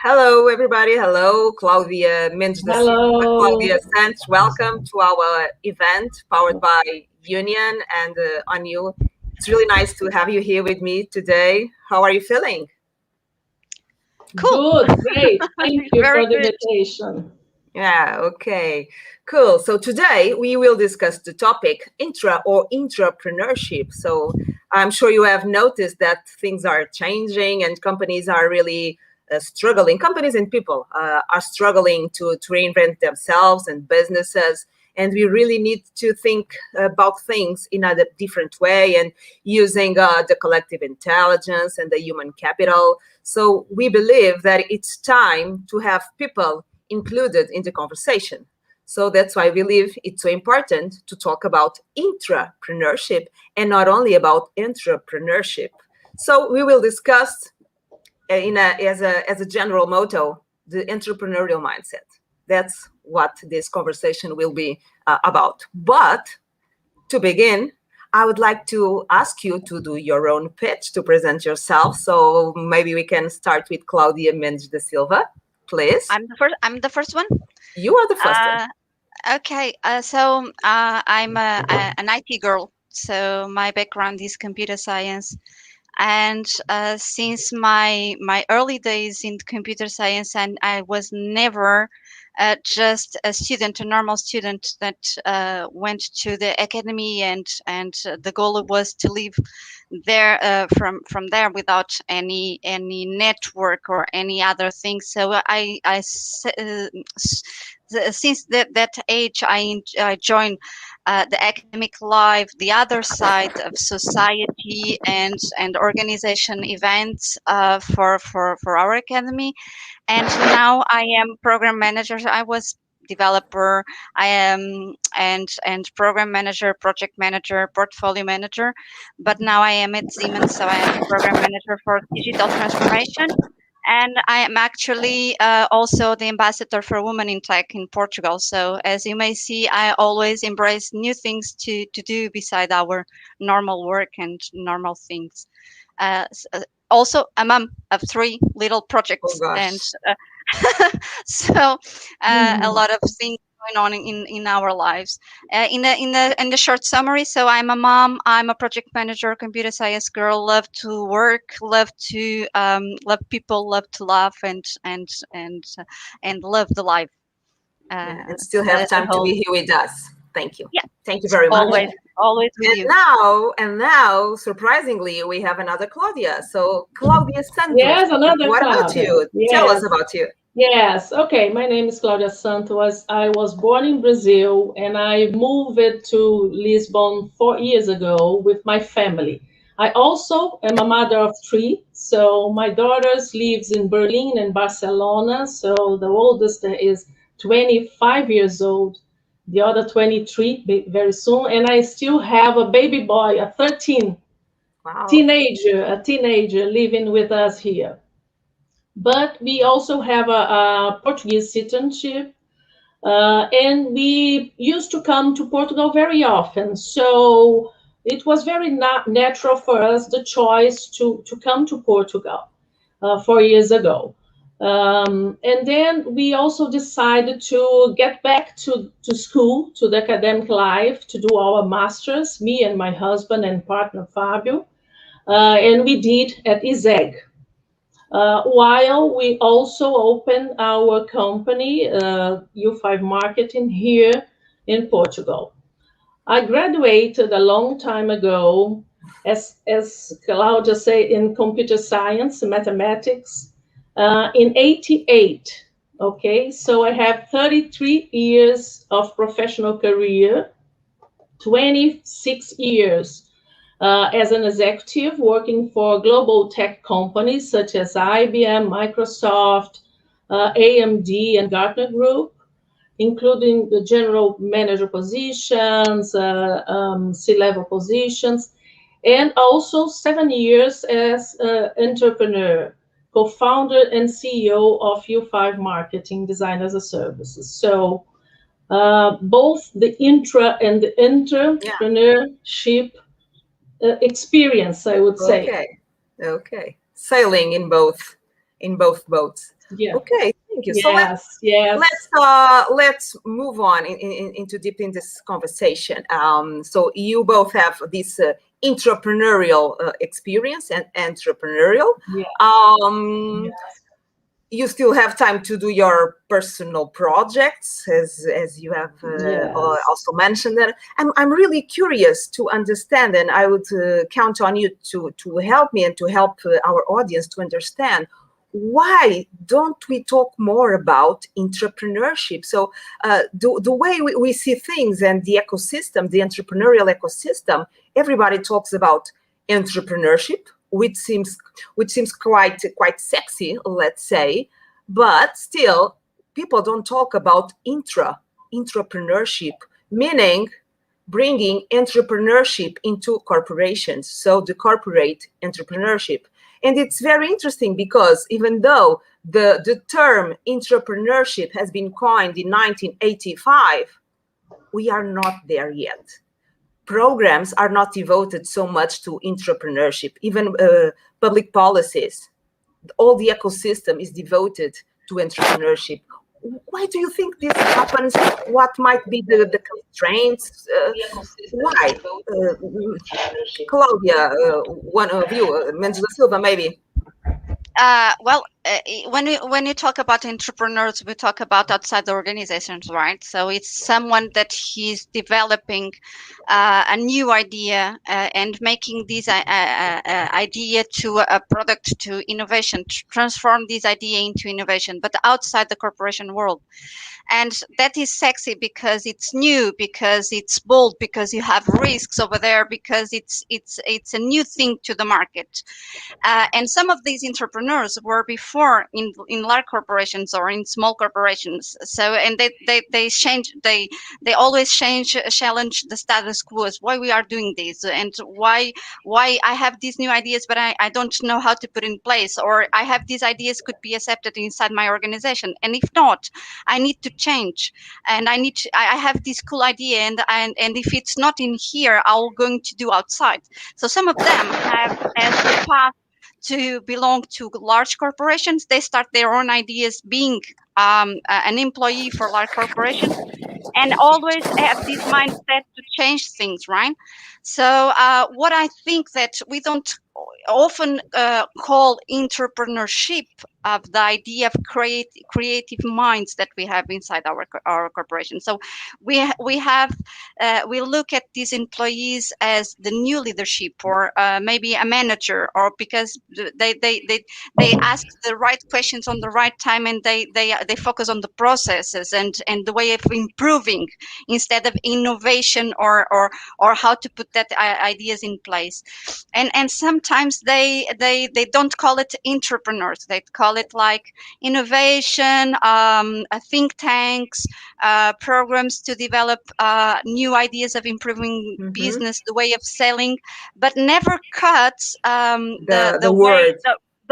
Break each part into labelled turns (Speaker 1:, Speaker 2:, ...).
Speaker 1: Hello, everybody. Hello, Claudia Mendes da Silva.
Speaker 2: Hello.
Speaker 1: Claudia Santos, welcome to our event powered by Union and on you. It's really nice to have you here with me today. How are you feeling?
Speaker 3: Cool.
Speaker 2: Good, great. Thank you
Speaker 3: Very
Speaker 2: for the
Speaker 3: good.
Speaker 2: invitation.
Speaker 1: Yeah, okay, cool. So today we will discuss the topic intra or entrepreneurship. So I'm sure you have noticed that things are changing and companies are really struggling. Companies and people are struggling to reinvent themselves and businesses. And we really need to think about things in a different way and using the collective intelligence and the human capital. So we believe that it's time to have people included in the conversation. So that's why we believe it's so important to talk about intrapreneurship and not only about entrepreneurship. So we will discuss as a general motto the entrepreneurial mindset. That's what this conversation will be about. But to begin, I would like to ask you to do your own pitch to present yourself. So maybe we can start with Claudia Mendes da Silva, please.
Speaker 3: I'm the first one.
Speaker 1: You are the first one.
Speaker 3: Uh, okay. I'm an IT girl. So my background is computer science, and since my early days in computer science, and I was never just a student, a normal student that went to the academy, and the goal was to leave there from there without any network or any other thing. So since that age, I joined the academic life, the other side of society and organization events for our academy. And now I am program manager. I was developer, I am and program manager, project manager, portfolio manager, but now I am at Siemens, so I am the program manager for digital transformation. And I am actually also the ambassador for Women in Tech in Portugal. So as you may see, I always embrace new things to do beside our normal work and normal things. Also, a mom of three little
Speaker 1: Oh
Speaker 3: projects, and
Speaker 1: gosh.
Speaker 3: so a
Speaker 2: Mhm.
Speaker 3: lot of things going on in our lives. In the short summary, so I'm a mom, I'm a project manager, computer science girl, love to work, love people, love to laugh, and love the life.
Speaker 1: Yeah,
Speaker 3: Uh,
Speaker 1: and still have
Speaker 3: the
Speaker 1: time to
Speaker 3: whole
Speaker 1: be here with us. Thank you.
Speaker 3: Yeah,
Speaker 1: Thank you very much.
Speaker 3: always always with you.
Speaker 1: And now, surprisingly, we have another Claudia. So, Claudia Santos,
Speaker 2: Yes, another
Speaker 1: what about
Speaker 2: Claudia.
Speaker 1: you? Tell us
Speaker 2: Yes,
Speaker 1: about you.
Speaker 2: yes. Okay, my name is Claudia Santos. I was born in Brazil and I moved to Lisbon 4 years ago with my family. I also am a mother of three. So my daughters lives in Berlin and Barcelona. So the oldest is 25 years old, the other 23 very soon. And I still have a baby boy, a 13
Speaker 1: Wow.
Speaker 2: a teenager living with us here. But we also have a Portuguese citizenship, and we used to come to Portugal very often. So it was very natural for us the choice to come to Portugal 4 years ago. And then we also decided to get back to school, to the academic life, to do our masters, me and my husband and partner Fabio. And we did at ISEG. While we also opened our company, U5 Marketing, here in Portugal. I graduated a long time ago, as Claudia said, in computer science, mathematics, in 88. Okay, so I have 33 years of professional career, 26 years as an executive working for global tech companies such as IBM, Microsoft, AMD, and Gartner Group, including the general manager positions, C-level positions, and also 7 years as entrepreneur, co-founder and CEO of U5 Marketing Design as a Services. So both the intra and the
Speaker 1: Yeah.
Speaker 2: entrepreneurship experience, I would say.
Speaker 1: Okay. Okay. Sailing in both boats.
Speaker 2: Yeah.
Speaker 1: Okay, thank you. So
Speaker 2: Yes. Yes.
Speaker 1: let's move on into deep in this conversation. So you both have this entrepreneurial experience and entrepreneurial.
Speaker 2: Yeah.
Speaker 1: Um,
Speaker 2: Yes.
Speaker 1: you still have time to do your personal projects, as you have
Speaker 2: Yes.
Speaker 1: also mentioned. That I'm really curious to understand, and I would count on you to help me and to help our audience to understand, why don't we talk more about entrepreneurship? So the way we see things and the ecosystem, the entrepreneurial ecosystem, everybody talks about entrepreneurship, which seems quite sexy, let's say, but still people don't talk about intrapreneurship, meaning bringing entrepreneurship into corporations, so the corporate entrepreneurship. And it's very interesting because even though the term entrepreneurship has been coined in 1985, we are not there yet. Programs are not devoted so much to entrepreneurship, even public policies. All the ecosystem is devoted to entrepreneurship. Why do you think this happens? What might be the constraints? Why? Claudia, one of you, Mendes da Silva, maybe.
Speaker 3: When you talk about entrepreneurs, we talk about outside the organizations, right? So it's someone that he's developing a new idea and making this idea to a product, to innovation, to transform this idea into innovation, but outside the corporation world. And that is sexy because it's new, because it's bold, because you have risks over there, because it's a new thing to the market. And some of these entrepreneurs were before in large corporations or in small corporations. So, and they always challenge the status quo. Why we are doing this, and why I have these new ideas, but I don't know how to put in place, or I have these ideas could be accepted inside my organization, and if not, I need to change, and I have this cool idea, and if it's not in here, I'm going to do outside. So some of them have as the path to belong to large corporations. They start their own ideas being an employee for large corporations, and always have this mindset to change things, right? So what I think that we don't often call entrepreneurship of the idea of creative minds that we have inside our corporation. So we look at these employees as the new leadership, or maybe a manager, or because they ask the right questions on the right time, and they focus on the processes and the way of improving instead of innovation, or how to put that ideas in place. And sometimes they don't call it entrepreneurs. They call it like innovation, think tanks, programs to develop new ideas of improving business, the way of selling, but never cuts the way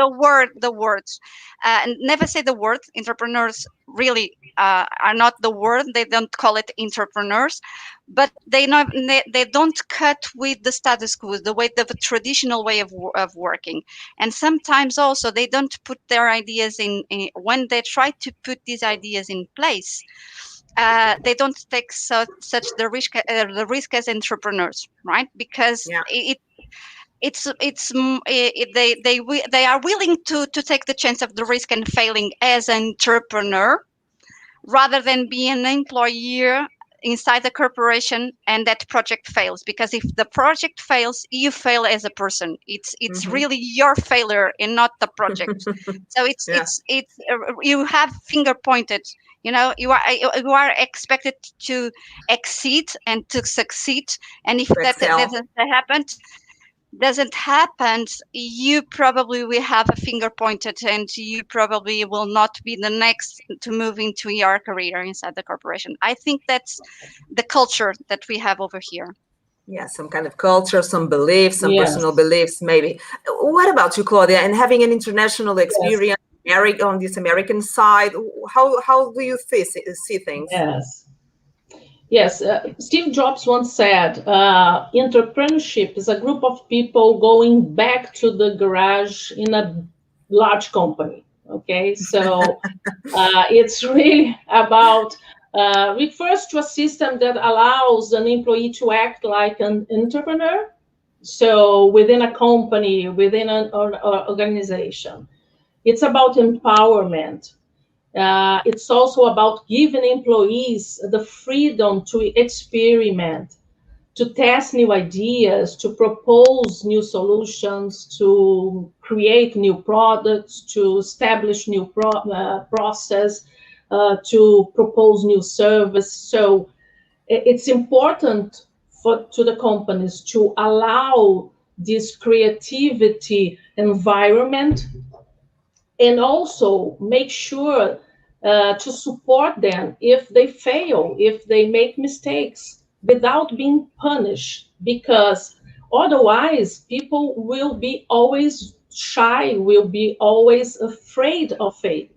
Speaker 1: word.
Speaker 3: the words. And never say the word. Entrepreneurs really are not the word. They don't call it entrepreneurs, but they don't cut with the status quo, the traditional way of working. And sometimes also they don't put their ideas in when they try to put these ideas in place. They don't take such the risk as entrepreneurs, right? Because they are willing to take the chance of the risk and failing as an entrepreneur, rather than being an employer inside the corporation and that project fails. Because if the project fails, you fail as a person. It's really your failure and not the project. So it's you have finger pointed. You know, you are expected to exceed and to succeed, and if that doesn't happen, you probably will have a finger pointed, and you probably will not be the next to move into your career inside the corporation. I think that's the culture that we have over here.
Speaker 1: Yeah, some kind of culture, some beliefs, some
Speaker 2: Yes.
Speaker 1: personal beliefs, maybe. What about you, Claudia? And having an international experience on this American side, how do you see things?
Speaker 2: Yes, Steve Jobs once said, entrepreneurship is a group of people going back to the garage in a large company. Okay, so it's really about refers to a system that allows an employee to act like an entrepreneur. So within a company, within an organization, it's about empowerment. It's also about giving employees the freedom to experiment, to test new ideas, to propose new solutions, to create new products, to establish new process, to propose new service. So it's important to the companies to allow this creativity environment, and also make sure to support them if they fail, if they make mistakes, without being punished, because otherwise people will be always shy, will be always afraid of failure.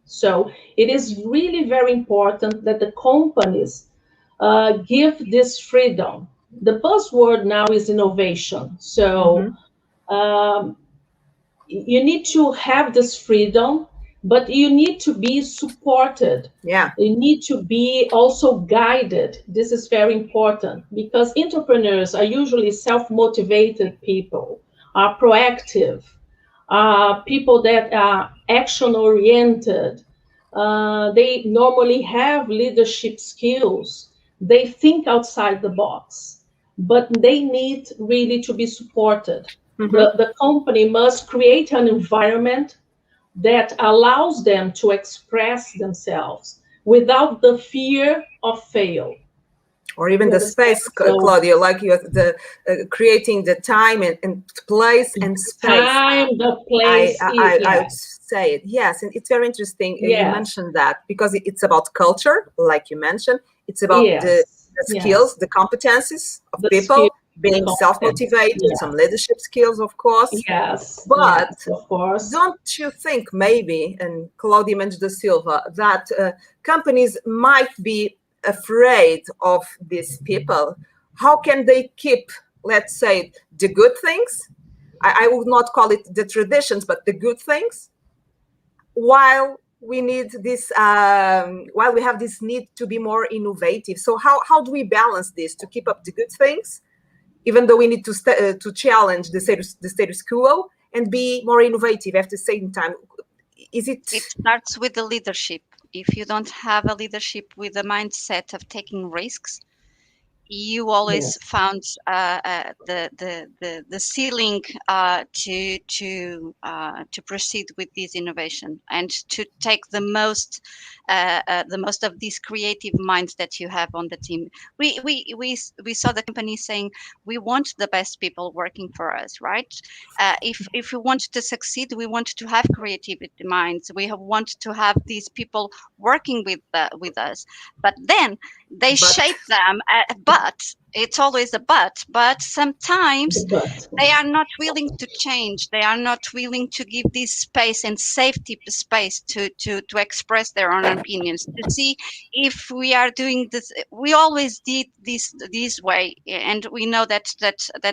Speaker 2: So it is really very important that the companies give this freedom. The buzzword now is innovation. So you need to have this freedom, but you need to be supported.
Speaker 1: Yeah.
Speaker 2: You need to be also guided. This is very important, because entrepreneurs are usually self-motivated people, are proactive, people that are action-oriented. They normally have leadership skills. They think outside the box, but they need really to be supported. The company must create an environment that allows them to express themselves without the fear of fail.
Speaker 1: Or even the space,
Speaker 2: So,
Speaker 1: Claudia, like you, the creating the time and place and space.
Speaker 2: Time, the place,
Speaker 1: I would say it. Yes, and it's very interesting. You mentioned that because it's about culture, like you mentioned. It's about the skills, the competencies of people, being self-motivated, some leadership skills, of course.
Speaker 2: Yes.
Speaker 1: But
Speaker 2: of course.
Speaker 1: Don't you think maybe, and Claudia mentioned da Silva, that companies might be afraid of these people? How can they keep, let's say, the good things? I would not call it the traditions, but the good things, while we need this, while we have this need to be more innovative. So how do we balance this to keep up the good things, even though we need to challenge the status quo and be more innovative at the same time? It
Speaker 3: starts with the leadership. If you don't have a leadership with a mindset of taking risks, you always found the ceiling to proceed with this innovation and to take the most of these creative minds that you have on the team. We saw the company saying we want the best people working for us, right? If we want to succeed, we want to have creativity minds. We want to have these people working with us, but then they shape them. But it's always a but sometimes they are not willing to change. They are not willing to give this space and safety space to express their own opinions, to see if we are doing this. We always did this way, and we know that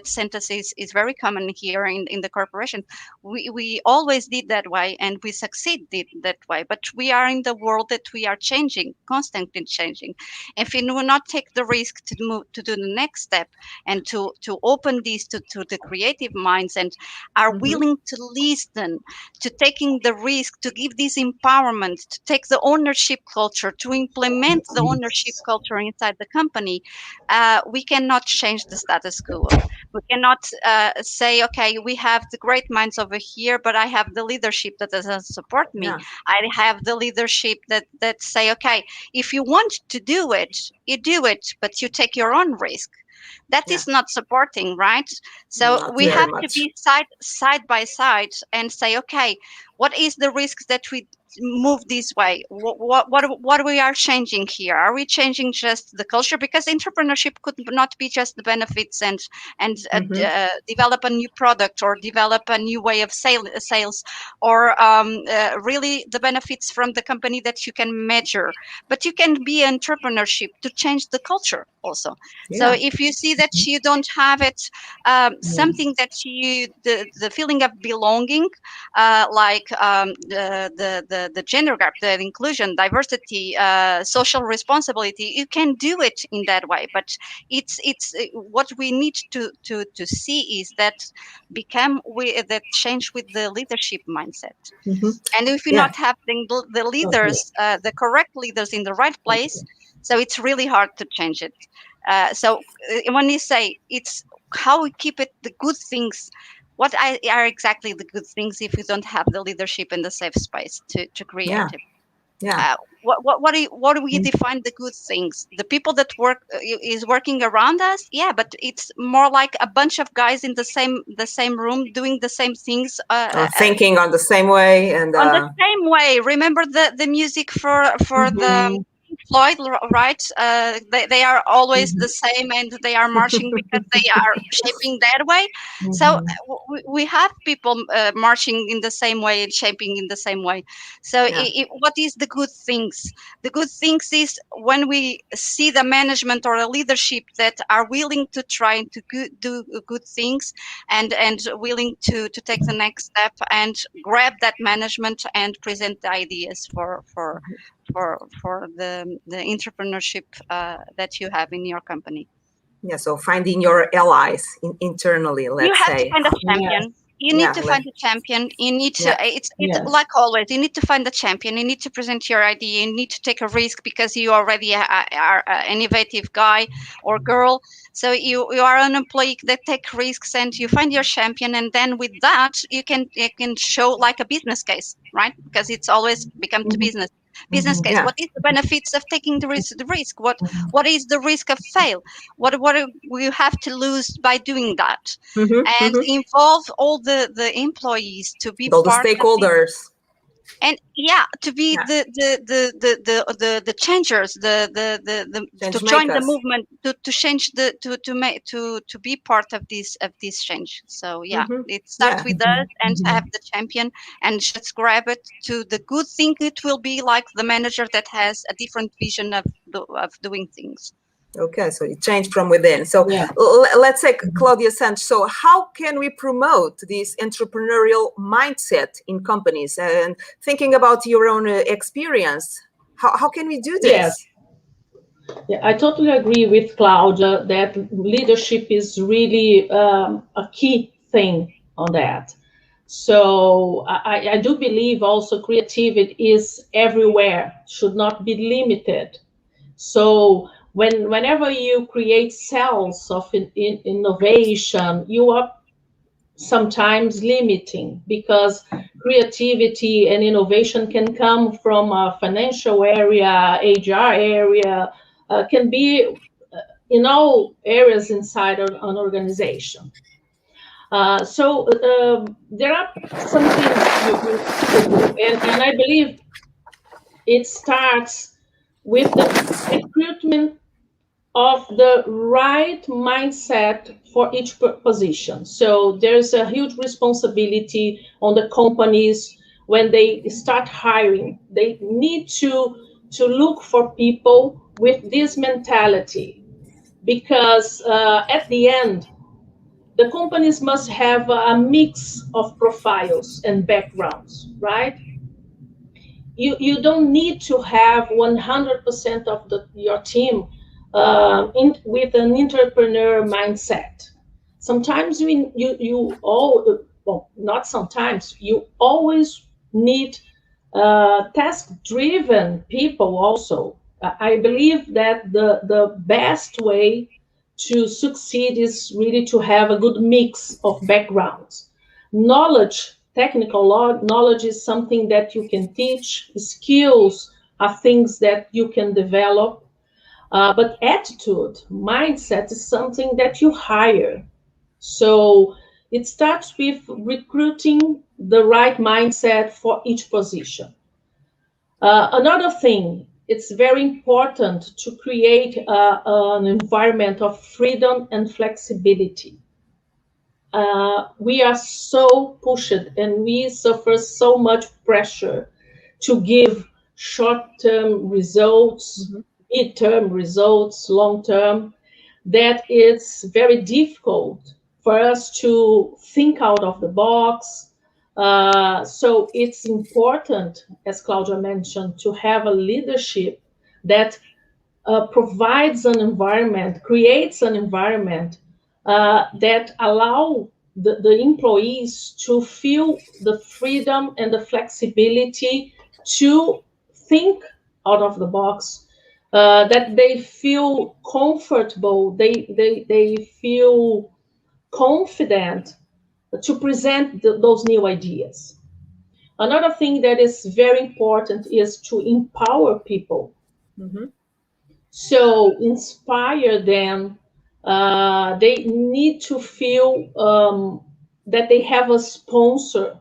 Speaker 3: sentence is very common here in the corporation. We always did that way, and we succeeded that way, but we are in the world that we are changing, constantly changing. If we do not take the risk to move to do the next step and to open these to the creative minds, and are willing to listen, to taking the risk, to give this empowerment, to take the ownership culture, to implement the ownership culture inside the company, we cannot change the status quo. We cannot say, okay, we have the great minds over here, but I have the leadership that doesn't support me. I have the leadership that say, okay, if you want to do it, you do it, but you take your own risk. That is not supporting, right? So
Speaker 1: not
Speaker 3: we have
Speaker 1: much.
Speaker 3: to be side by side and say, okay, what is the risk that we move this way? What we are changing here? Are we changing just the culture? Because entrepreneurship could not be just the benefits and develop a new product or develop a new way of sales, or really the benefits from the company that you can measure. But you can be entrepreneurship to change the culture. also. So
Speaker 1: Yeah.
Speaker 3: if you see that you don't have it, something that the feeling of belonging, like the gender gap, the inclusion, diversity, social responsibility, you can do it in that way. But it's what we need to see is that that change with the leadership mindset.
Speaker 1: Hmm.
Speaker 3: And if you
Speaker 1: Yeah.
Speaker 3: not have the
Speaker 2: Okay.
Speaker 3: leaders, the correct leaders in the right place, so it's really hard to change it. When you say it's how we keep it, the good things, are exactly the good things if you don't have the leadership and the safe space to create
Speaker 1: Yeah.
Speaker 3: it?
Speaker 1: Yeah.
Speaker 3: What do we define the good things? The people that is working around us, yeah, but it's more like a bunch of guys in the same room doing the same things,
Speaker 1: Thinking on the same way and
Speaker 3: on the same way. Remember the music for the
Speaker 2: Mhm.
Speaker 3: Floyd, right? They are always
Speaker 2: Mhm.
Speaker 3: the same, and they are marching because they are shaping that way. So
Speaker 2: Mhm.
Speaker 3: we have people marching in the same way and shaping in the same way. So
Speaker 1: yeah.
Speaker 3: what is the good things? The good things is when we see the management or the leadership that are willing to try to do good things, and willing to take the next step and grab that management and present the ideas for the entrepreneurship that you have in your company.
Speaker 1: Yeah. So finding your allies internally,
Speaker 3: You
Speaker 1: let's
Speaker 3: have to
Speaker 1: say.
Speaker 3: find a
Speaker 2: Yes.
Speaker 3: champion. You need
Speaker 1: Yeah.
Speaker 3: to find a champion. You need to,
Speaker 1: Yeah.
Speaker 3: it's
Speaker 2: Yes.
Speaker 3: like always, you need to find a champion. You need to present your idea. You need to take a risk because you already are an innovative guy or girl. So you are an employee that take risks, and you find your champion, and then with that you can show like a business case, right? Because it's always become to
Speaker 2: Mhm.
Speaker 3: business
Speaker 2: Mhm.
Speaker 3: case.
Speaker 1: Yeah.
Speaker 3: What is the benefits of taking the risk?
Speaker 2: Mhm.
Speaker 3: What is the risk of fail? What will you have to lose by doing that?
Speaker 1: Hmm.
Speaker 3: And
Speaker 1: Hmm.
Speaker 3: involve all the employees to be
Speaker 1: All the
Speaker 3: part of it,
Speaker 1: stakeholders.
Speaker 3: and yeah, to be
Speaker 1: Yeah.
Speaker 3: the changers, to
Speaker 1: Change
Speaker 3: join the
Speaker 1: makers.
Speaker 3: movement, to change to make to be part of this change. So yeah,
Speaker 1: Hmm.
Speaker 3: it starts
Speaker 1: Yeah.
Speaker 3: with
Speaker 2: Mhm.
Speaker 3: us and have
Speaker 2: Mhm.
Speaker 3: the champion, and just grab it to the good thing. It will be like the manager that has a different vision of doing things.
Speaker 1: Okay, so you change from within. So
Speaker 2: Yeah.
Speaker 1: let's say,
Speaker 2: Mhm.
Speaker 1: Claudia Sanch, so how can we promote this entrepreneurial mindset in companies? And thinking about your own experience, how can we do
Speaker 2: Yes.
Speaker 1: this?
Speaker 2: Yeah, I totally agree with Claudia that leadership is really a key thing on that. So I do believe also creativity is everywhere, should not be limited. So whenever you create cells of innovation, you are sometimes limiting because creativity and innovation can come from a financial area, HR area, can be in all areas inside an organization. So there are some things you could do, and I believe it starts with the recruitment of the right mindset for each position. So there's a huge responsibility on the companies when they start hiring. They need to look for people with this mentality because at the end, the companies must have a mix of profiles and backgrounds, right? You don't need to have 100% of your team with an entrepreneur mindset. Sometimes you all, well, not sometimes, you always need task driven people also. I believe that the best way to succeed is really to have a good mix of backgrounds. Knowledge, technical knowledge is something that you can teach, skills are things that you can develop, but attitude, mindset is something that you hire. So it starts with recruiting the right mindset for each position. Another thing, it's very important to create an environment of freedom and flexibility. We are so pushed and we suffer so much pressure to give short-term results,
Speaker 1: Mhm.
Speaker 2: mid-term results, long-term. that it's very difficult for us to think out of the box. So it's important, as Claudia mentioned, to have a leadership that provides an environment, creates an environment that allow the employees to feel the freedom and the flexibility to think out of the box, that they feel comfortable, they feel confident to present those new ideas. Another thing that is very important is to empower people.
Speaker 1: Mm-hmm.
Speaker 2: So inspire them. They need to feel that they have a sponsor,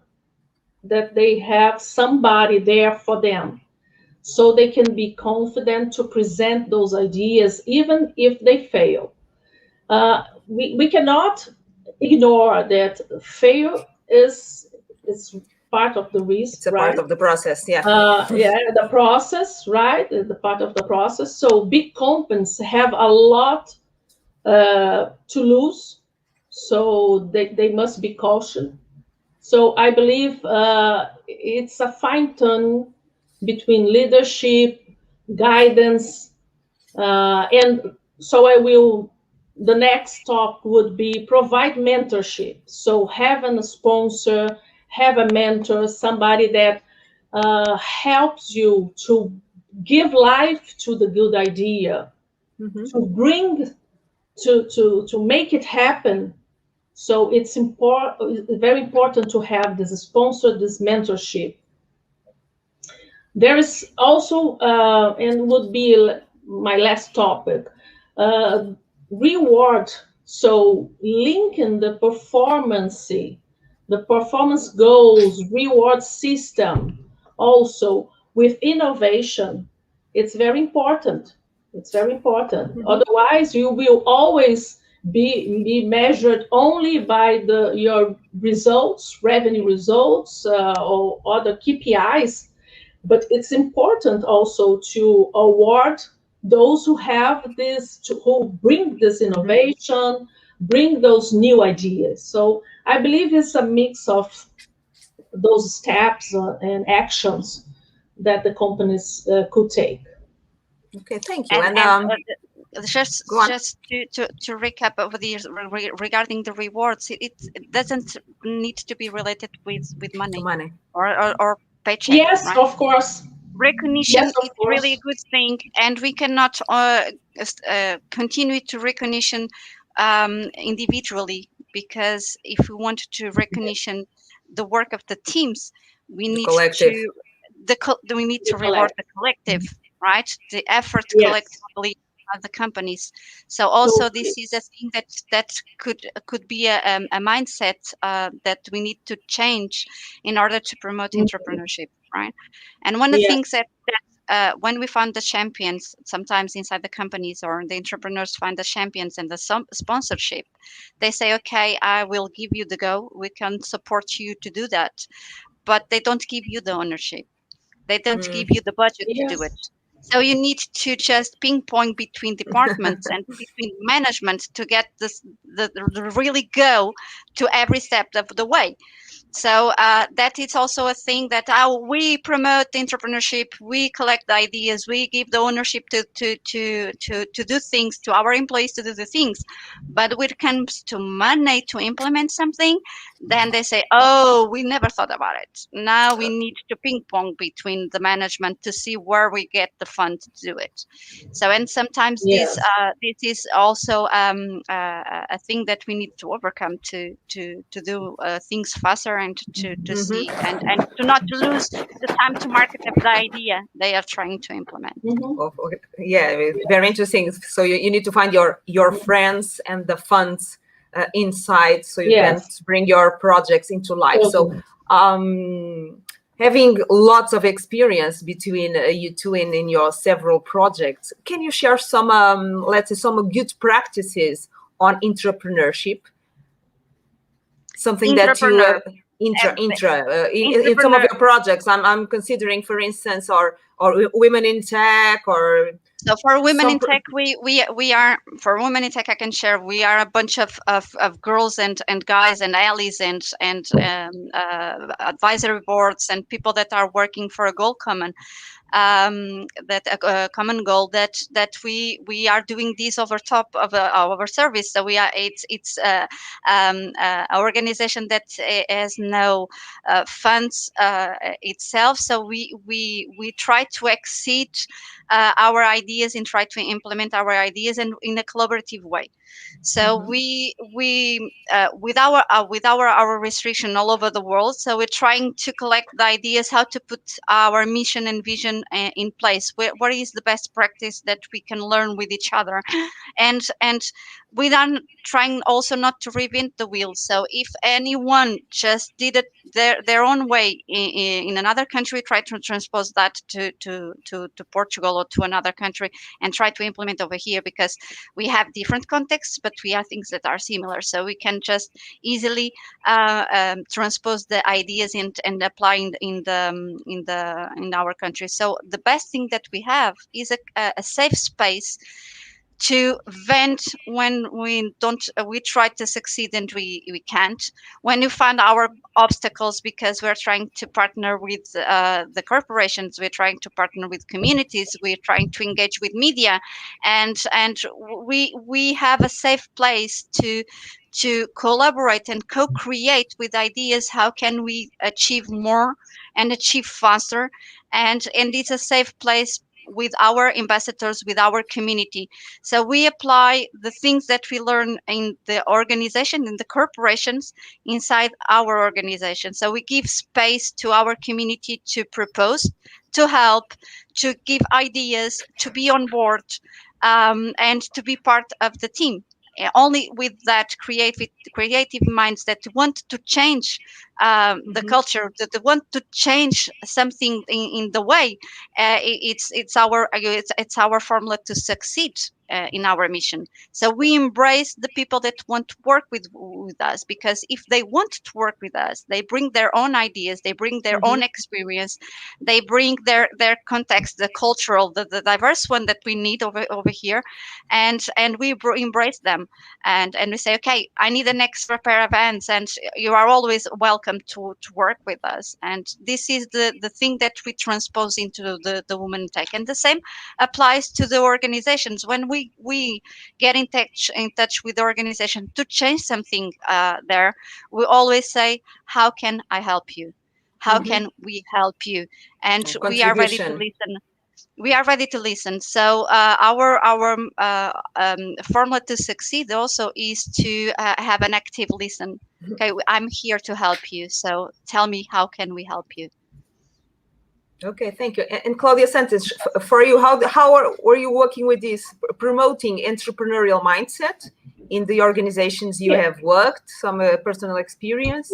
Speaker 2: that they have somebody there for them, so they can be confident to present those ideas, even if they fail. We cannot ignore that fail is part of the risk,
Speaker 1: It's a
Speaker 2: right?
Speaker 1: part of the process, yeah.
Speaker 2: The process, right? The part of the process. So big companies have a lot to lose, so they must be cautious. So I believe it's a fine tune between leadership, guidance, and so the next talk would be provide mentorship. So having a sponsor, have a mentor, somebody that helps you to give life to the good idea,
Speaker 1: Mm-hmm.
Speaker 2: to bring, to make it happen. So it's very important to have this sponsor, this mentorship. There is also, and would be my last topic, reward. So linking the performance goals, reward system, also with innovation. It's very important. It's very important.
Speaker 1: Mm-hmm.
Speaker 2: Otherwise, you will always be measured only by your results, revenue results, or other KPIs. But it's important also to award those who have this, who bring this innovation, bring those new ideas. So I believe it's a mix of those steps and actions that the companies could take.
Speaker 1: Okay, thank you.
Speaker 3: And just
Speaker 1: go on.
Speaker 3: just to recap over the years regarding the rewards, it doesn't need to be related with money,
Speaker 1: Money.
Speaker 3: or paycheck.
Speaker 2: Yes,
Speaker 3: right?
Speaker 2: of course.
Speaker 3: Recognition
Speaker 2: Yes, of
Speaker 3: is
Speaker 2: course.
Speaker 3: really a good thing, and we cannot continue to recognition individually, because if we want to recognition the work of the teams, we need
Speaker 1: collective.
Speaker 3: we need to reward the collective, right? The effort
Speaker 2: Yes.
Speaker 3: collectively of the companies. So also
Speaker 2: Totally.
Speaker 3: this is a thing that could be a mindset that we need to change in order to promote entrepreneurship, right? And one of the
Speaker 2: Yes.
Speaker 3: things that when we find the champions, sometimes inside the companies or the entrepreneurs find the champions and the sponsorship, they say, okay, I will give you the go. We can support you to do that. But they don't give you the ownership. They don't give you the budget to do it. So you need to just ping pong between departments and between management to get the really go to every step of the way. So that is also a thing that we promote entrepreneurship. We collect the ideas. We give the ownership to do things, to our employees to do the things. But when it comes to money to implement something, then they say, "Oh, we never thought about it." Now we need to ping pong between the management to see where we get the fund to do it. So, and sometimes this is also a thing that we need to overcome to do things faster and to see and to not lose the time to market of the idea they are trying to implement.
Speaker 1: Yeah, very interesting. So you need to find your friends and the funds inside, so you can bring your projects into life. So having lots of experience between you two in your several projects, can you share some let's say some good practices on entrepreneurship? Something that you in some of your projects, I'm considering, for instance, or women in tech, or
Speaker 3: So for women in tech, we are, for women in tech, I can share, we are a bunch of girls and guys and allies and advisory boards and people that are working for a goal common. That a common goal that we are doing this over top of our service. So we are it's an organization that has no funds itself. So we try to exceed our ideas and try to implement our ideas and in a collaborative way. So we with our restriction all over the world. So we're trying to collect the ideas how to put our mission and vision in place. What is the best practice that we can learn with each other, and we are trying also not to reinvent the wheel. So if anyone just did it their own way in another country, try to transpose that to Portugal or to another country and try to implement over here, because we have different contexts, but we have things that are similar. So we can just easily transpose the ideas and apply in our country. So the best thing that we have is a safe space to vent when we don't we try to succeed and we can't, when you find our obstacles, because we're trying to partner with the corporations, we're trying to partner with communities, we're trying to engage with media, and we have a safe place to collaborate and co-create with ideas. How can we achieve more and achieve faster? And it's a safe place with our ambassadors, with our community. So we apply the things that we learn in the organization, in the corporations, inside our organization. So we give space to our community to propose, to help, to give ideas, to be on board, and to be part of the team. Only with that creative minds that want to change the culture, that want to change something in the way, it's our formula to succeed in our mission. So we embrace the people that want to work with us, because if they want to work with us, they bring their own ideas, they bring their own experience, they bring their context, the cultural, the diverse one that we need over here, and we embrace them, and we say, okay, I need an extra pair of hands, and you are always welcome to work with us. And this is the thing that we transpose into the women in tech. And the same applies to the organizations. When we get in touch with the organization to change something there, we always say, how can I help you? How can we help you? And we are ready to listen. We are ready to listen. So our formula to succeed also is to have an active listen. Okay, I'm here to help you. So tell me, how can we help you?
Speaker 1: Okay, thank you. And Claudia Santos, for you, were you working with this, promoting entrepreneurial mindset in the organizations you have worked? Some personal experience?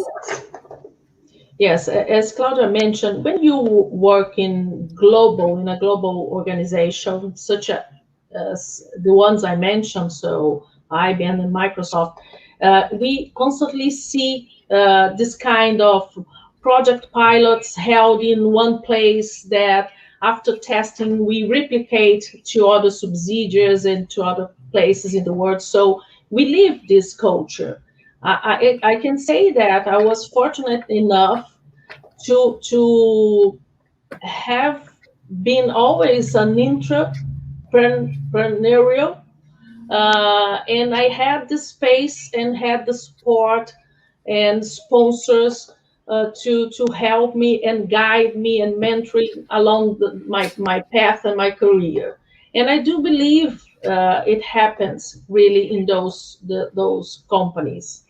Speaker 2: Yes, as Claudia mentioned, when you work in a global organization, such as the ones I mentioned, so IBM and Microsoft, we constantly see this kind of project pilots held in one place that after testing, we replicate to other subsidiaries and to other places in the world. So we live this culture. I can say that I was fortunate enough to have been always an entrepreneurial, and I had the space and had the support and sponsors to help me and guide me and mentor along my path and my career. And I do believe it happens really in those companies.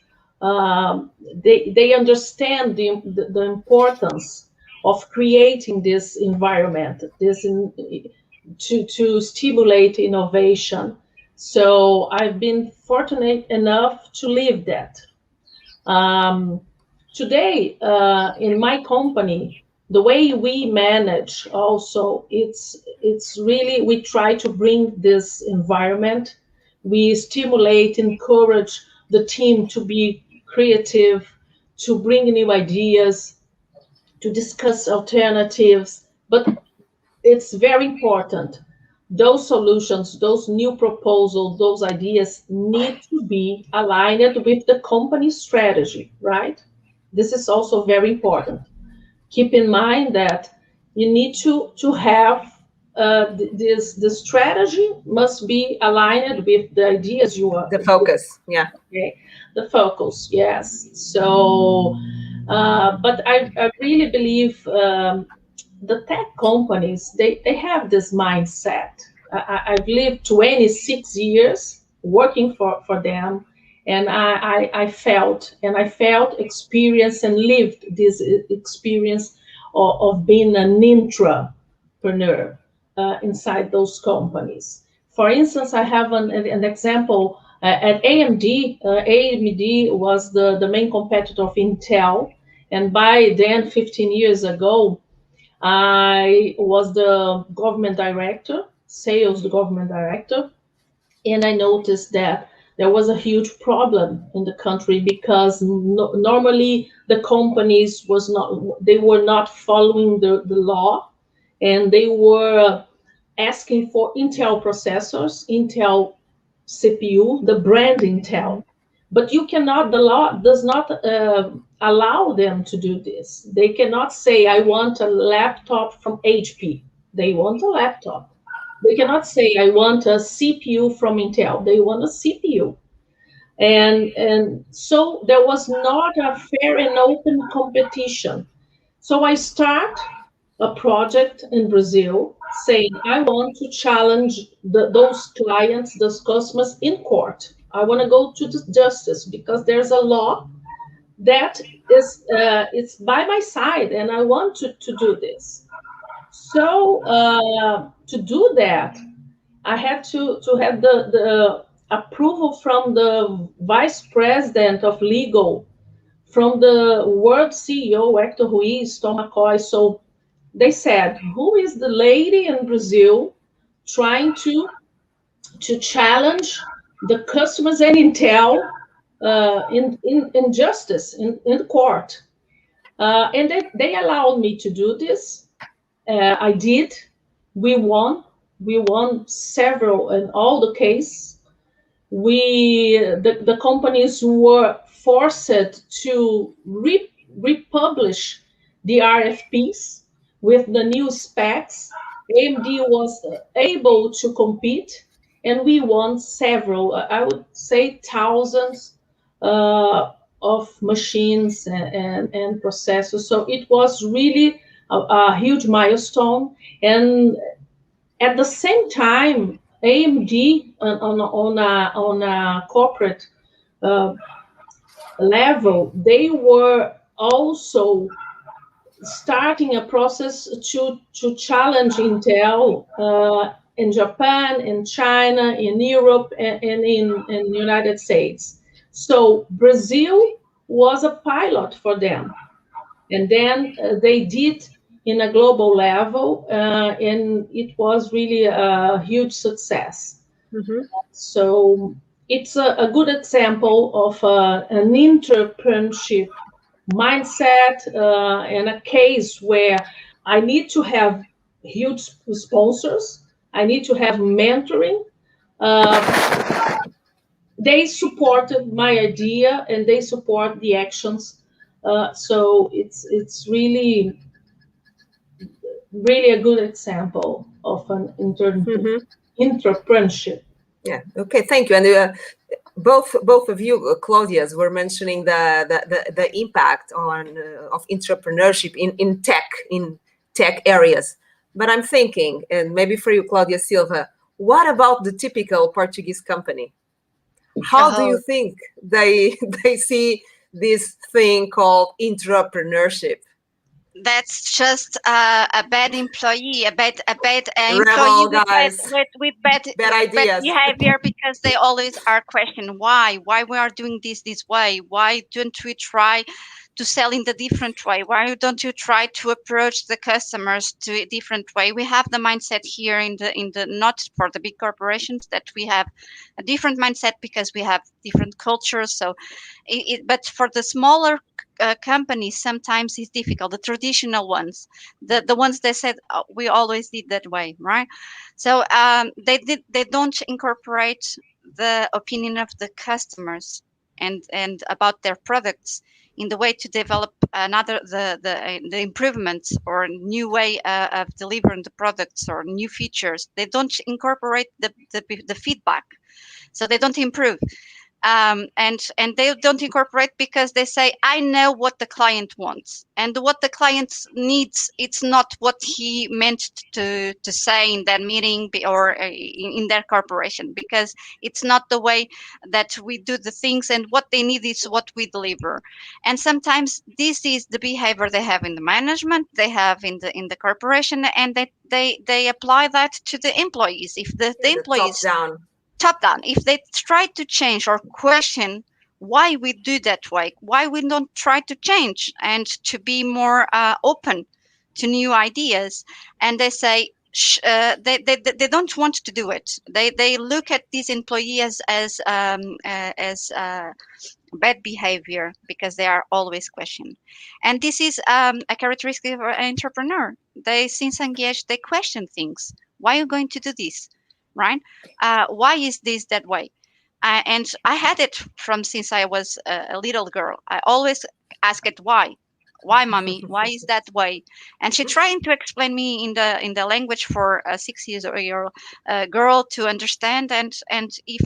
Speaker 2: They understand the importance of creating this environment, to stimulate innovation. So I've been fortunate enough to live that. Today, in my company, the way we manage also, it's really, we try to bring this environment. We stimulate, encourage the team to be creative, to bring new ideas, to discuss alternatives. But it's very important those solutions, those new proposals, those ideas need to be aligned with the company's strategy, right? This is also very important. Keep in mind that you need to have the strategy must be aligned with the ideas you are.
Speaker 1: The focus, yeah.
Speaker 2: Okay, the focus, yes. So, but I really believe the tech companies, they have this mindset. I've lived 26 years working for them, and I felt, experience, and lived this experience of being an intrapreneur inside those companies. For instance, I have an example at AMD. AMD was the main competitor of Intel, and by then, 15 years ago, I was the government director, sales government director, and I noticed that there was a huge problem in the country because normally the companies were not following the law, and they were asking for Intel processors, Intel CPU, the brand Intel. But the law does not allow them to do this. They cannot say, I want a laptop from HP. They want a laptop. They cannot say, I want a CPU from Intel. They want a CPU. And so there was not a fair and open competition. So I start a project in Brazil saying, I want to challenge those clients, those customers in court. I want to go to the justice because there's a law that is it's by my side, and I want to do this. So to do that, I had to have the approval from the vice president of legal, from the world CEO, Hector Ruiz, Tom McCoy. So they said, who is the lady in Brazil trying to challenge the customers and Intel in justice, in court? And they allowed me to do this. I did. We won. We won several in all the cases. The companies were forced to republish the RFPs with the new specs. AMD was able to compete, and we won several, I would say thousands of machines and processors. So it was really a huge milestone. And at the same time, AMD on a corporate level, they were also starting a process to challenge Intel in Japan, in China, in Europe, and in the United States. So Brazil was a pilot for them. And then they did in a global level, and it was really a huge success. Mm-hmm. So it's a good example of an entrepreneurship mindset and a case where I need to have huge sponsors. I need to have mentoring. They supported my idea, and they support the actions. So it's really a good example of an entrepreneurship.
Speaker 1: Yeah. Okay. Thank you. And both of you, Claudias, were mentioning the impact of entrepreneurship in tech areas. But I'm thinking, and maybe for you, Claudia Silva, what about the typical Portuguese company? How do you think they see this thing called entrepreneurship?
Speaker 3: That's just a bad employee, a bad
Speaker 1: Rebel
Speaker 3: employee
Speaker 1: guys.
Speaker 3: with bad behavior, because they always are questioning why we are doing this way. Why don't we try to sell in the different way? Why don't you try to approach the customers to a different way? We have the mindset here in the not for the big corporations, that we have a different mindset because we have different cultures. So, but for the smaller companies, sometimes it's difficult. The traditional ones, the ones that said, "Oh, we always did that way," right? So they don't incorporate the opinion of the customers and about their products in the way to develop another the improvements or new way of delivering the products or new features. They don't incorporate the feedback, so they don't improve. And they don't incorporate because they say, I know what the client wants, and what the client needs, it's not what he meant to say in that meeting or in their corporation, because it's not the way that we do the things, and what they need is what we deliver. And sometimes this is the behavior they have in the management, they have in the corporation, and they apply that to the employees. If the
Speaker 1: The top
Speaker 3: employees
Speaker 1: down.
Speaker 3: top down, if they try to change or question why we do that way, why we don't try to change and to be more open to new ideas, and they say they don't want to do it. They look at these employees as bad behavior because they are always questioned. And this is a characteristic of an entrepreneur. They, since engaged, they question things. Why are you going to do this? Right? Why is this that way? And I had it from since I was a little girl. I always ask it why. Why, mommy? Why is that way? And she trying to explain me in the language for a 6 years old girl to understand. And if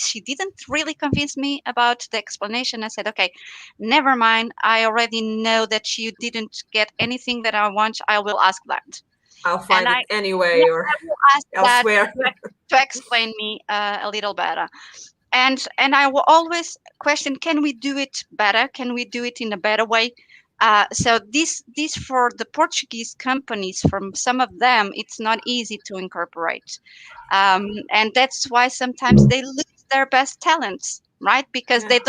Speaker 3: she didn't really convince me about the explanation, I said, okay, never mind. I already know that you didn't get anything that I want. I will ask that.
Speaker 1: I'll find
Speaker 3: And
Speaker 1: it anyway, or
Speaker 3: I will ask that
Speaker 1: elsewhere.
Speaker 3: to explain me a little better. And I will always question, can we do it better? Can we do it in a better way? So this for the Portuguese companies, from some of them, it's not easy to incorporate. And that's why sometimes they lose their best talents, right? Because
Speaker 1: Yeah.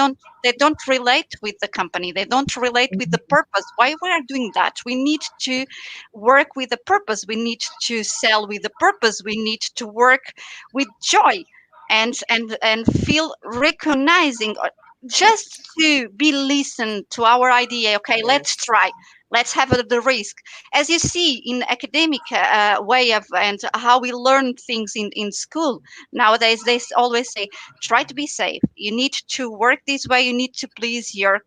Speaker 3: they don't relate with the company. They don't relate with the purpose. Why we are doing that? We need to work with the purpose. We need to sell with the purpose. We need to work with joy and feel recognizing, just to be listened to our idea. Okay, let's
Speaker 1: Yes.
Speaker 3: try. Let's have the risk. As you see in academic way of and how we learn things in school nowadays, they always say, try to be safe. You need to work this way. You need to please your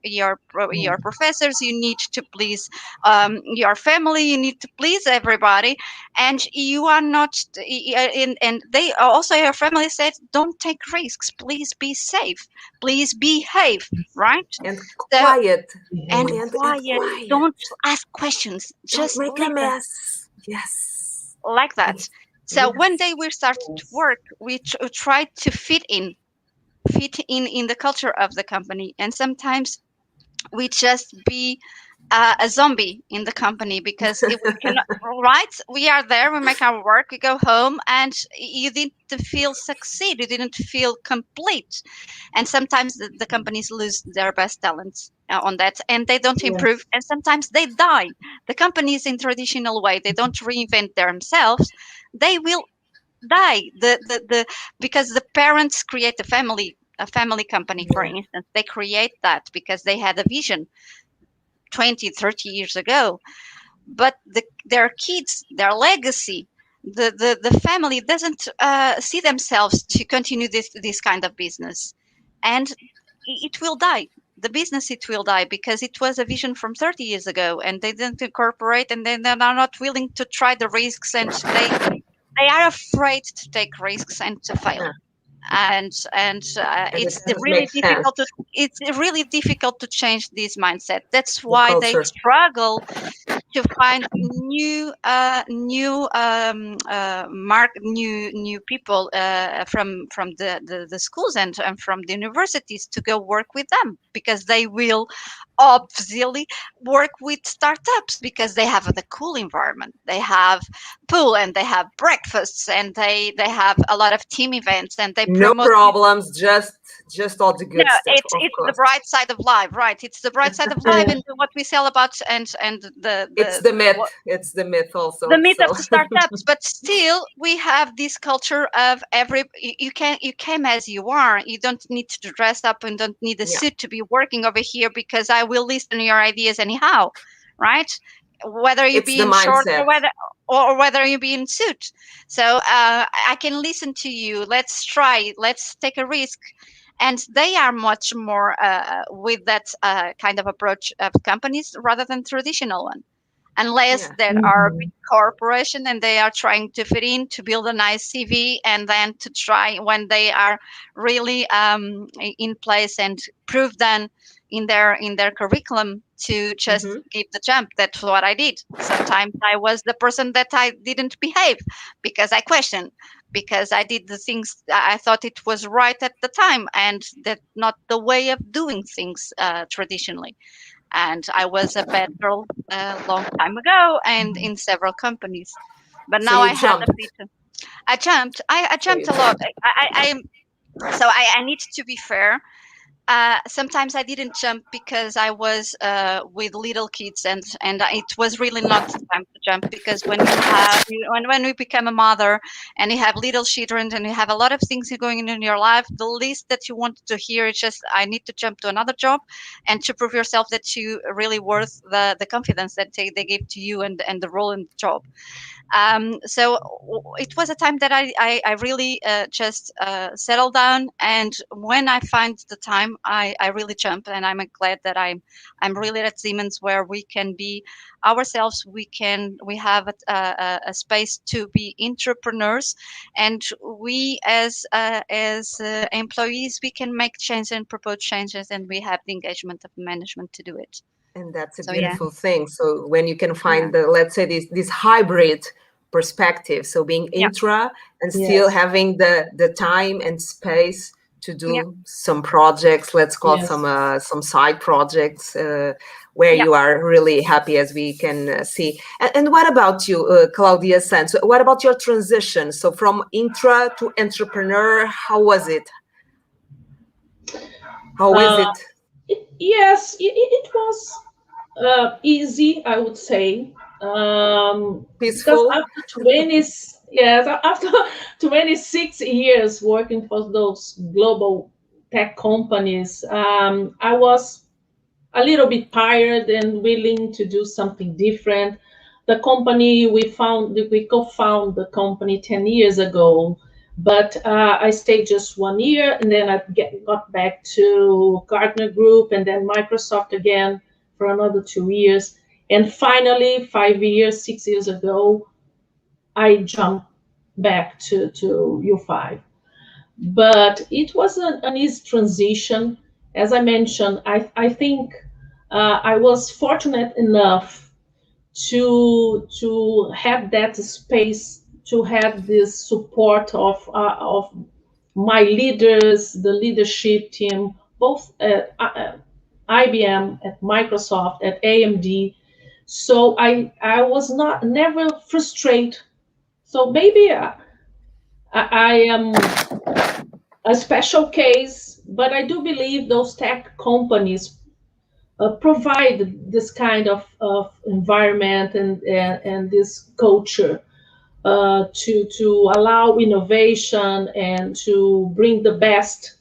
Speaker 3: professors. You need to please your family. You need to please everybody, and you are not. And they also, your family said, don't take risks. Please be safe. Please behave. Right.
Speaker 1: And
Speaker 3: So
Speaker 1: quiet.
Speaker 3: and
Speaker 1: And
Speaker 3: quiet.
Speaker 1: quiet.
Speaker 3: Don't ask questions.
Speaker 1: Don't
Speaker 3: Just
Speaker 1: make a
Speaker 3: listen,
Speaker 1: mess. Yes.
Speaker 3: like that.
Speaker 1: Yes.
Speaker 3: So
Speaker 1: Yes.
Speaker 3: one day we started to work. We tried to fit in the culture of the company, and sometimes we just be a zombie in the company because if we cannot, right, we are there, we make our work, we go home, and you didn't feel succeed, you didn't feel complete. And sometimes the companies lose their best talents on that, and they don't improve, and sometimes they die. The companies in traditional way, they don't reinvent themselves, they will die. The because the parents create a family company, for
Speaker 1: Yeah.
Speaker 3: instance, they create that because they had a vision 20, 30 years ago. But their kids, their legacy, the family doesn't see themselves to continue this kind of business, and it will die. The business, it will die because it was a vision from 30 years ago, and they didn't incorporate, and then they are not willing to try the risks, and they are afraid to take risks and to fail.
Speaker 1: Yeah.
Speaker 3: And
Speaker 1: And it
Speaker 3: it's
Speaker 1: doesn't
Speaker 3: really
Speaker 1: make sense.
Speaker 3: difficult to change this mindset. That's
Speaker 1: The
Speaker 3: why they
Speaker 1: culture.
Speaker 3: struggle to find new people from the schools and from the universities to go work with them, because they will obviously work with startups because they have the cool environment, they have pool, and they have breakfasts, and they have a lot of team events, and they
Speaker 1: No
Speaker 3: promote.
Speaker 1: problems, just just all the
Speaker 3: No,
Speaker 1: good stuff, of
Speaker 3: it's the
Speaker 1: course.
Speaker 3: bright side of life, right? It's the bright side of life, and what we sell about, and
Speaker 1: It's the myth. It's the myth also.
Speaker 3: the myth
Speaker 1: So
Speaker 3: of the startups. But still, we have this culture of you came as you are. You don't need to dress up and don't need a
Speaker 1: yeah,
Speaker 3: suit to be working over here, because I will listen to your ideas anyhow, right? Whether you
Speaker 1: it's
Speaker 3: be
Speaker 1: the
Speaker 3: in shorts
Speaker 1: mindset.
Speaker 3: or whether you be in suit. So I can listen to you. Let's try. Let's take a risk. And they are much more with that kind of approach of companies rather than traditional one, unless
Speaker 1: Yeah,
Speaker 3: they are a big corporation and they are trying to fit in to build a nice CV, and then to try when they are really in place and prove then in their curriculum to just
Speaker 1: hmm
Speaker 3: give the jump. That's what I did. Sometimes I was the person that I didn't behave because I questioned, because I did the things I thought it was right at the time, and that not the way of doing things traditionally. And I was a bad girl a long time ago and in several companies. But
Speaker 1: So
Speaker 3: now
Speaker 1: you
Speaker 3: I had a
Speaker 1: jumped.
Speaker 3: bit. I jumped. I
Speaker 1: So
Speaker 3: jumped
Speaker 1: you
Speaker 3: a lot.
Speaker 1: jumped.
Speaker 3: I need to be fair. Sometimes I didn't jump because I was with little kids, and it was really not the time to jump, because when we become a mother and you have little children and you have a lot of things going on in your life, the least that you want to hear is just, I need to jump to another job and to prove yourself that you really worth the confidence that they give to you, and the role in the job. It was a time that I really just settled down, and when I find the time, I really jump, and I'm glad that I'm really at Siemens, where we can be ourselves. We have a space to be entrepreneurs, and we as employees, we can make changes and propose changes, and we have the engagement of management to do it.
Speaker 1: And that's a
Speaker 3: So yeah,
Speaker 1: beautiful thing. So when you can
Speaker 3: yeah,
Speaker 1: find the, let's say, this hybrid perspective, so being
Speaker 3: yeah,
Speaker 1: intra and still
Speaker 2: Yes.
Speaker 1: having the time and space to
Speaker 3: yeah,
Speaker 1: do some projects, let's call it
Speaker 2: Yes.
Speaker 1: some side projects, where
Speaker 3: yeah.
Speaker 1: you are really happy, as we can see. And what about you, Claudia Sanz? What about your transition? So from intra to entrepreneur, how was it? How is
Speaker 2: Uh,
Speaker 1: it?
Speaker 2: yes, it was easy, I would say, because
Speaker 1: Peaceful?
Speaker 2: after 20, yes, after 26 years working for those global tech companies, I was a little bit tired and willing to do something different. The company we co-found the company 10 years ago, but I stayed just 1 year, and then I got back to Gartner Group and then Microsoft again for another 2 years. And finally, 5 years, 6 years ago, I jumped back to U5. But it was an easy transition. As I mentioned, I think I was fortunate enough to have that space, to have this support of my leaders, the leadership team, both at IBM, at Microsoft, at AMD. So I was not never frustrated. So maybe I am a special case, but I do believe those tech companies provide this kind of environment and this culture to allow innovation and to bring the best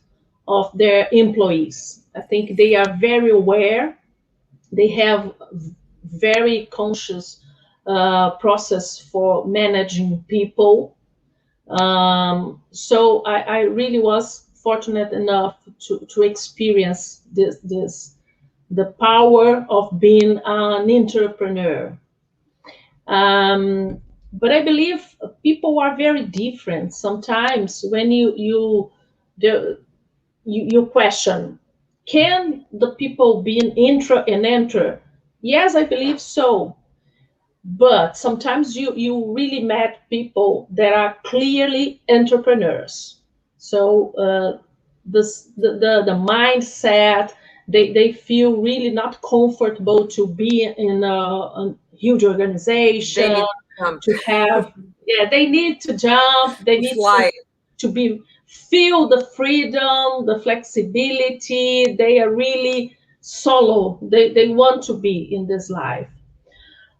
Speaker 2: of their employees. I think they are very aware. They have very conscious process for managing people. So I really was fortunate enough to experience this the power of being an entrepreneur. But I believe people are very different. Sometimes when you question, can the people be an intra and enter? Yes, I believe so. But sometimes you really met people that are clearly entrepreneurs. So the mindset, they feel really not comfortable to be in a huge
Speaker 1: They
Speaker 2: organization,
Speaker 1: need to jump
Speaker 2: to have, yeah, they need to jump, they
Speaker 1: to
Speaker 2: need
Speaker 1: fly.
Speaker 2: to be feel the freedom, the flexibility. They are really solo. They want to be in this life.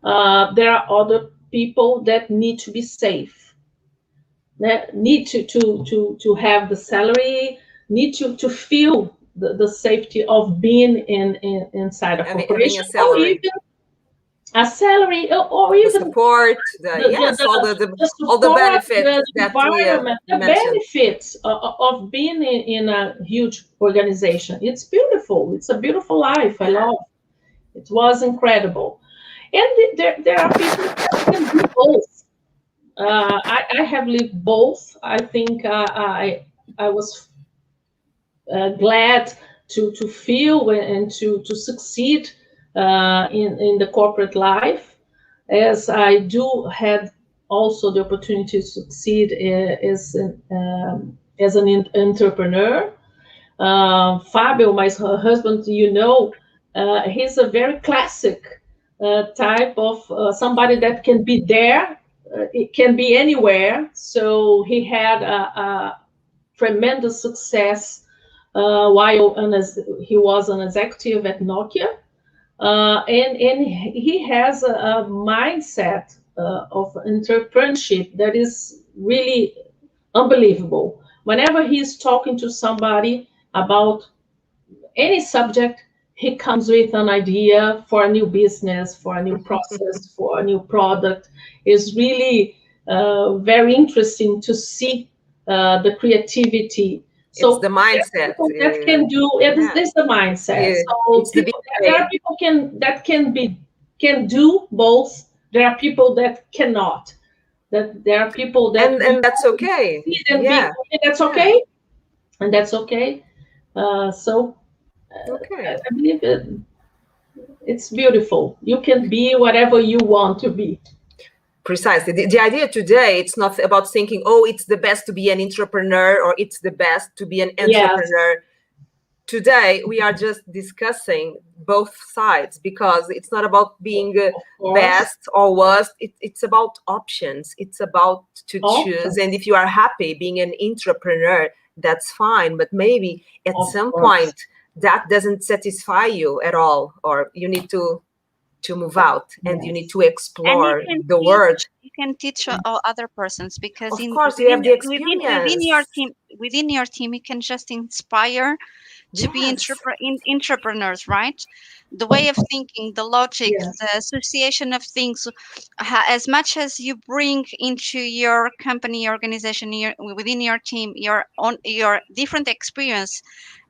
Speaker 2: There are other people that need to be safe, that need to have the salary, need to feel the safety of being inside a
Speaker 1: Having
Speaker 2: corporation,
Speaker 1: a
Speaker 2: or
Speaker 1: salary,
Speaker 2: even a salary, or
Speaker 1: the
Speaker 2: even
Speaker 1: support, yes,
Speaker 2: the
Speaker 1: all the
Speaker 2: support, the
Speaker 1: benefits that we
Speaker 2: environment, the
Speaker 1: mentioned.
Speaker 2: benefits of being in a huge organization. It's beautiful. It's a beautiful life. I love. It was incredible. And there are people that can do both. I have lived both. I think I was glad to feel and to succeed in the corporate life, as I do had also the opportunity to succeed as an entrepreneur. Fabio, my husband, he's a very classic type of somebody that can be there. It can be anywhere. So he had a tremendous success while he was an executive at Nokia. And he has a mindset of entrepreneurship that is really unbelievable. Whenever he's talking to somebody about any subject, he comes with an idea for a new business, for a new process, for a new product. It's really very interesting to see the creativity. So
Speaker 1: It's the mindset.
Speaker 2: that can do it.
Speaker 1: Yeah.
Speaker 2: Is the mindset.
Speaker 1: Yeah.
Speaker 2: So
Speaker 1: It's the
Speaker 2: there are people that can do both. There are people that cannot. That there are people that
Speaker 1: and that's okay. Yeah.
Speaker 2: and that's okay, and that's okay. So
Speaker 1: Okay.
Speaker 2: I believe it's beautiful. You can be whatever you want to be.
Speaker 1: Precisely. The idea today, it's not about thinking, oh, it's the best to be an entrepreneur or it's the best to be an entrepreneur. Yes. Today, we are just discussing both sides, because it's not about being best or worst. It's about options. It's about to choose. And if you are happy being an entrepreneur, that's fine. But maybe at some point, that doesn't satisfy you at all, or you need to move out, and you need to explore the world.
Speaker 3: You can teach other persons, because
Speaker 1: of course you have the experience
Speaker 3: within your team you can just inspire to be entrepreneurs, right? The way of thinking, the logic, the association of things, as much as you bring into your company, organization, within your team, your different experience,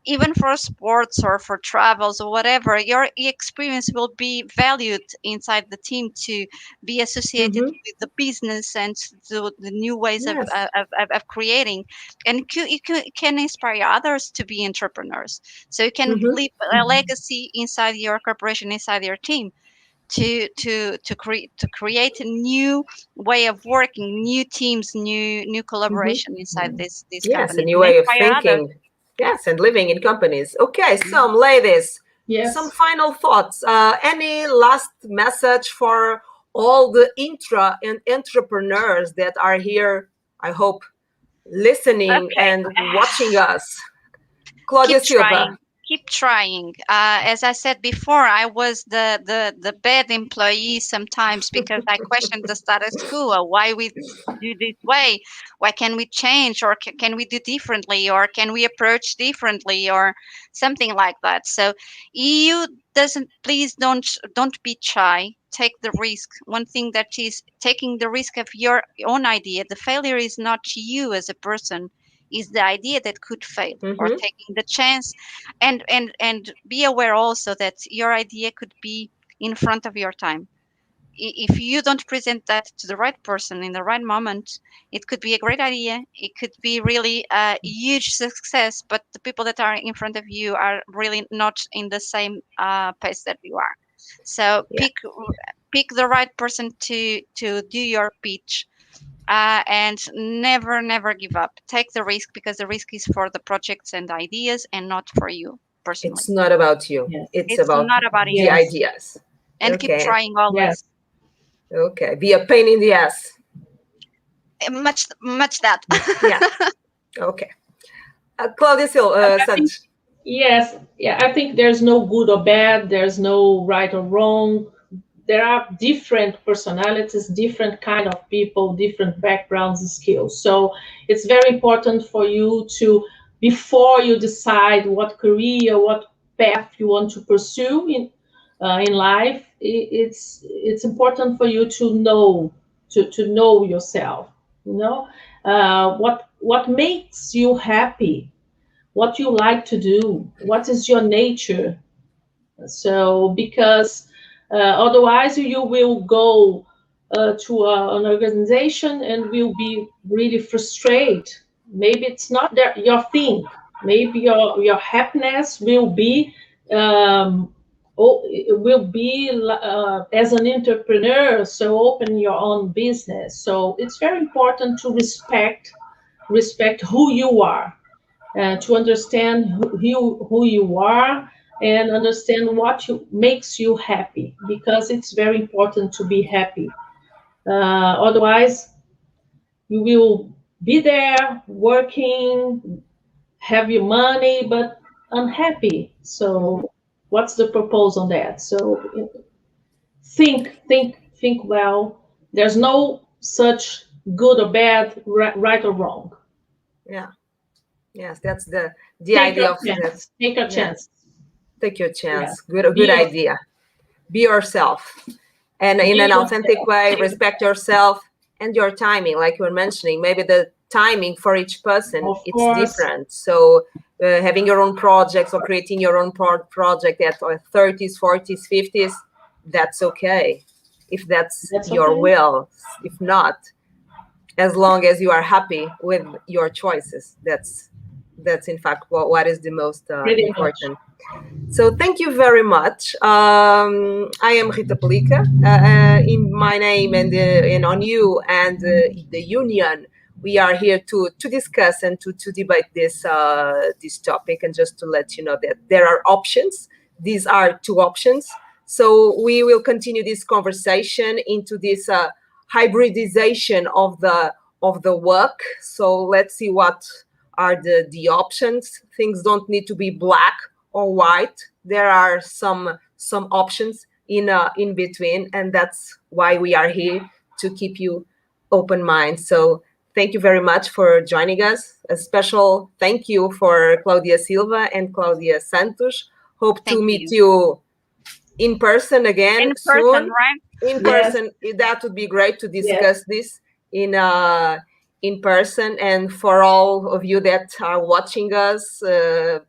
Speaker 3: even for sports or for travels or whatever, your experience will be valued inside the team to be associated with the business and the new ways of creating. And you can inspire others to be entrepreneurs. So you can leave a legacy inside your corporation, inside your team, to create a new way of working, new teams, new collaboration inside this company.
Speaker 1: A new way of thinking. Yes, and living in companies. Okay, so ladies, some final thoughts. Any last message for all the intra and entrepreneurs that are here, I hope, listening and watching us? Claudia Silva.
Speaker 3: Keep trying. As I said before, I was the bad employee sometimes, because I questioned the status quo. Why we do this way? Why can we change, or can we do differently, or can we approach differently, or something like that? So please don't be shy. Take the risk. One thing that is taking the risk of your own idea. The failure is not you as a person, is the idea that could fail, or taking the chance, and be aware also that your idea could be in front of your time. If you don't present that to the right person in the right moment, it could be a great idea, it could be really a huge success, but the people that are in front of you are really not in the same pace that you are. So pick the right person to do your pitch. And never give up. Take the risk, because the risk is for the projects and ideas, and not for you personally.
Speaker 1: It's not about you. It's about
Speaker 3: not about
Speaker 1: the ideas.
Speaker 3: And keep trying always.
Speaker 1: Okay. Be a pain in the ass.
Speaker 3: Much that.
Speaker 1: Yeah. Okay. Claudia
Speaker 2: I think,
Speaker 1: Santos.
Speaker 2: yes, yeah, I think there's no good or bad, there's no right or wrong. There are different personalities, different kind of people, different backgrounds and skills. So it's very important for you to, before you decide what career, what path you want to pursue in life, it's important for you to know, to know yourself. You know, what makes you happy, what you like to do, what is your nature. So because otherwise you will go to an organization and will be really frustrated. Maybe it's not your thing. Maybe your happiness will be it will be as an entrepreneur. So open your own business. So it's very important to respect who you are, to understand who you are, and understand makes you happy, because it's very important to be happy. Otherwise, you will be there working, have your money, but unhappy. So, what's the proposal on that? So, think well. There's no such good or bad, right or wrong.
Speaker 1: Yeah. Yes, that's the
Speaker 2: Take
Speaker 1: idea
Speaker 2: your
Speaker 1: of
Speaker 2: chance.
Speaker 1: this.
Speaker 2: Take your
Speaker 1: Yeah.
Speaker 2: chance.
Speaker 1: Take your
Speaker 2: Yeah.
Speaker 1: chance. Good idea. Be yourself, and in
Speaker 2: Be
Speaker 1: an authentic
Speaker 2: yourself.
Speaker 1: way, respect yourself and your timing. Like you were mentioning, maybe the timing for each person
Speaker 2: Of
Speaker 1: it's
Speaker 2: course.
Speaker 1: different. So having your own projects or creating your own project at 30s, 40s, 50s, that's okay. If that's your
Speaker 2: okay.
Speaker 1: will. If not, as long as you are happy with your choices, that's in fact what is the most
Speaker 2: Pretty
Speaker 1: important.
Speaker 2: much.
Speaker 1: So thank you very much. I am Rita Pelica. In my name and on you and the union, we are here to discuss and to debate this topic. And just to let you know that there are options. These are two options. So we will continue this conversation into this hybridization of the work. So let's see what are the options. Things don't need to be black or white. There are some options in between, and that's why we are here, to keep you open mind. So thank you very much for joining us. A special thank you for Claudia Silva and Claudia Santos. Hope to meet you in person again soon.
Speaker 3: Right?
Speaker 1: In
Speaker 2: Yes.
Speaker 1: person, that would be great to discuss this in person. And for all of you that are watching us,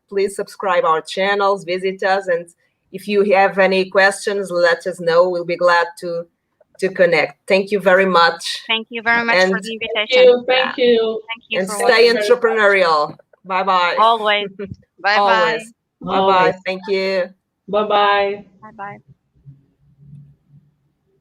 Speaker 1: please subscribe our channels, visit us, and if you have any questions, let us know. We'll be glad to connect. Thank you very much.
Speaker 3: Thank you very much for the invitation.
Speaker 2: Thank you.
Speaker 3: Thank you
Speaker 1: And
Speaker 3: for
Speaker 1: stay
Speaker 3: watching.
Speaker 1: entrepreneurial. Bye-bye.
Speaker 3: Always. Bye-bye.
Speaker 1: Always. Bye-bye. Thank you.
Speaker 2: Bye-bye.
Speaker 3: Bye-bye.